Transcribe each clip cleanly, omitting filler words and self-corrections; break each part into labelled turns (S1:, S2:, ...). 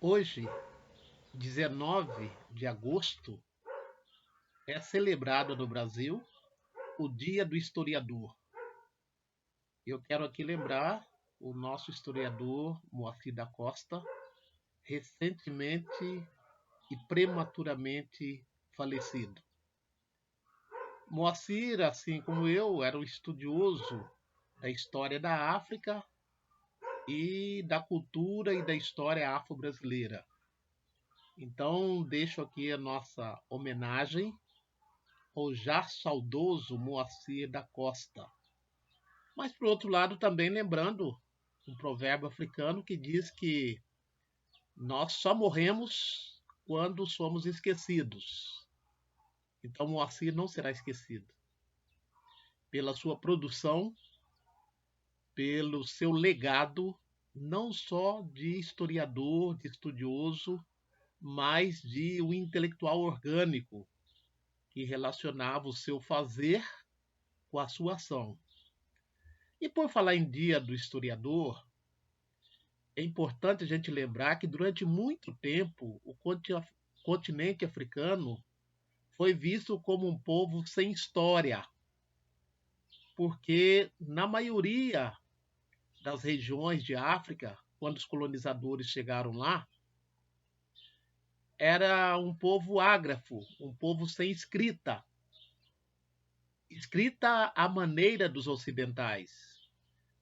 S1: Hoje, 19 de agosto, é celebrado no Brasil o Dia do Historiador. Eu quero aqui lembrar o nosso historiador Moacir da Costa, recentemente e prematuramente falecido. Moacir, assim como eu, era um estudioso da história da África e da cultura e da história afro-brasileira. Então, deixo aqui a nossa homenagem ao já saudoso Moacir da Costa. Mas, por outro lado, também lembrando um provérbio africano que diz que nós só morremos quando somos esquecidos. Então, Moacir não será esquecido. Pela sua produção, pelo seu legado, não só de historiador, de estudioso, mas de um intelectual orgânico que relacionava o seu fazer com a sua ação. E por falar em Dia do Historiador, é importante a gente lembrar que durante muito tempo o continente africano foi visto como um povo sem história, porque na maioria das regiões de África, quando os colonizadores chegaram lá, era um povo ágrafo, um povo sem escrita, escrita à maneira dos ocidentais.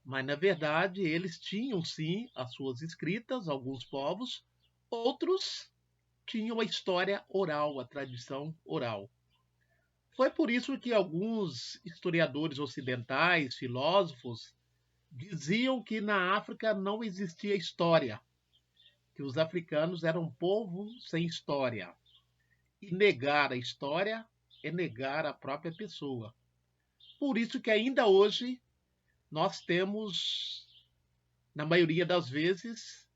S1: Mas, na verdade, eles tinham sim as suas escritas, alguns povos, outros tinham a história oral, a tradição oral. Foi por isso que alguns historiadores ocidentais, filósofos, diziam que na África não existia história, que os africanos eram um povo sem história. E negar a história é negar a própria pessoa. Por isso que ainda hoje nós temos, na maioria das vezes,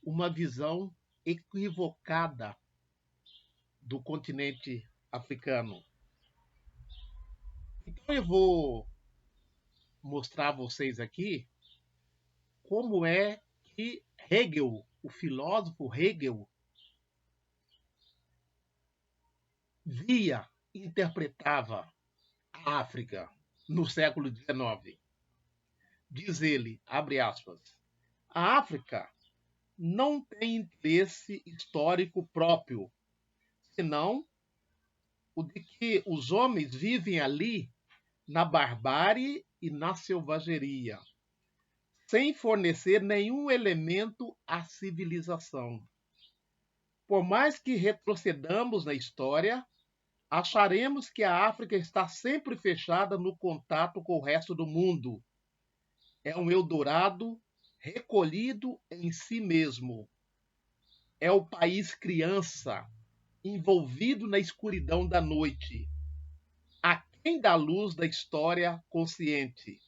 S1: uma visão equivocada do continente africano. Então eu vou mostrar a vocês aqui como é que Hegel, o filósofo Hegel, via, interpretava a África no século XIX. Diz ele, abre aspas, a África não tem interesse histórico próprio, senão o de que os homens vivem ali na barbárie e na selvageria, sem fornecer nenhum elemento à civilização. Por mais que retrocedamos na história, acharemos que a África está sempre fechada no contato com o resto do mundo. É um Eldorado recolhido em si mesmo. É o país criança, envolvido na escuridão da noite, aquém da luz da história consciente.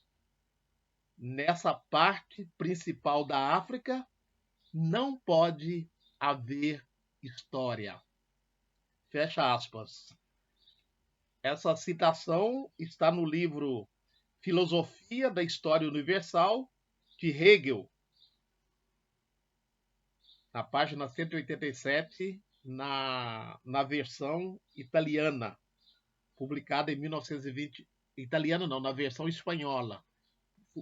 S1: Nessa parte principal da África, não pode haver história. Fecha aspas. Essa citação está no livro Filosofia da História Universal, de Hegel, na página 187, na versão italiana, publicada em 1920. Italiana não, na versão espanhola,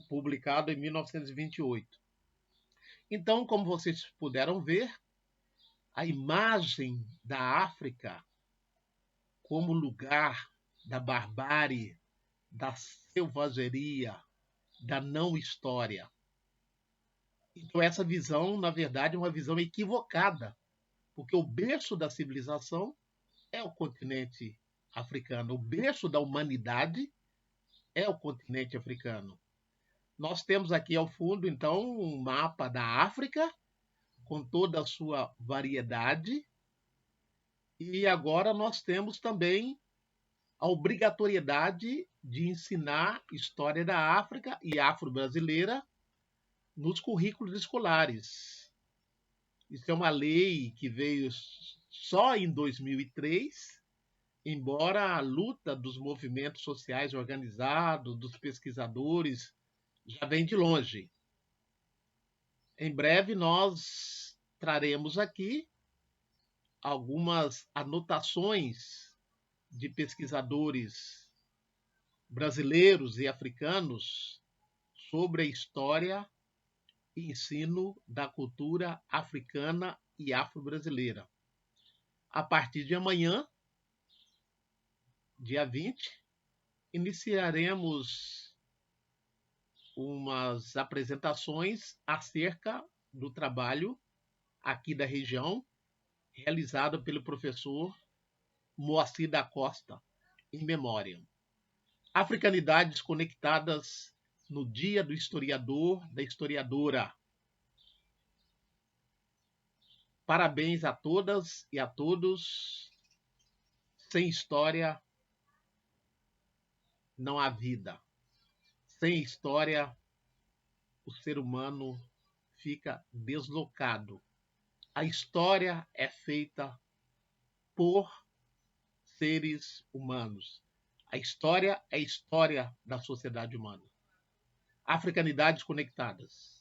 S1: publicado em 1928. Então, como vocês puderam ver, a imagem da África como lugar da barbárie, da selvageria, da não história. Então, essa visão, na verdade, é uma visão equivocada, porque o berço da civilização é o continente africano, o berço da humanidade é o continente africano. Nós temos aqui ao fundo, então, um mapa da África, com toda a sua variedade, e agora nós temos também a obrigatoriedade de ensinar história da África e afro-brasileira nos currículos escolares. Isso é uma lei que veio só em 2003, embora a luta dos movimentos sociais organizados, dos pesquisadores, já vem de longe. Em breve nós traremos aqui algumas anotações de pesquisadores brasileiros e africanos sobre a história e ensino da cultura africana e afro-brasileira. A partir de amanhã, dia 20, iniciaremos umas apresentações acerca do trabalho aqui da região, realizado pelo professor Moacir da Costa, em memória. Africanidades conectadas no Dia do Historiador, da Historiadora. Parabéns a todas e a todos. Sem história não há vida. Sem história, o ser humano fica deslocado. A história é feita por seres humanos. A história é a história da sociedade humana. Africanidades conectadas.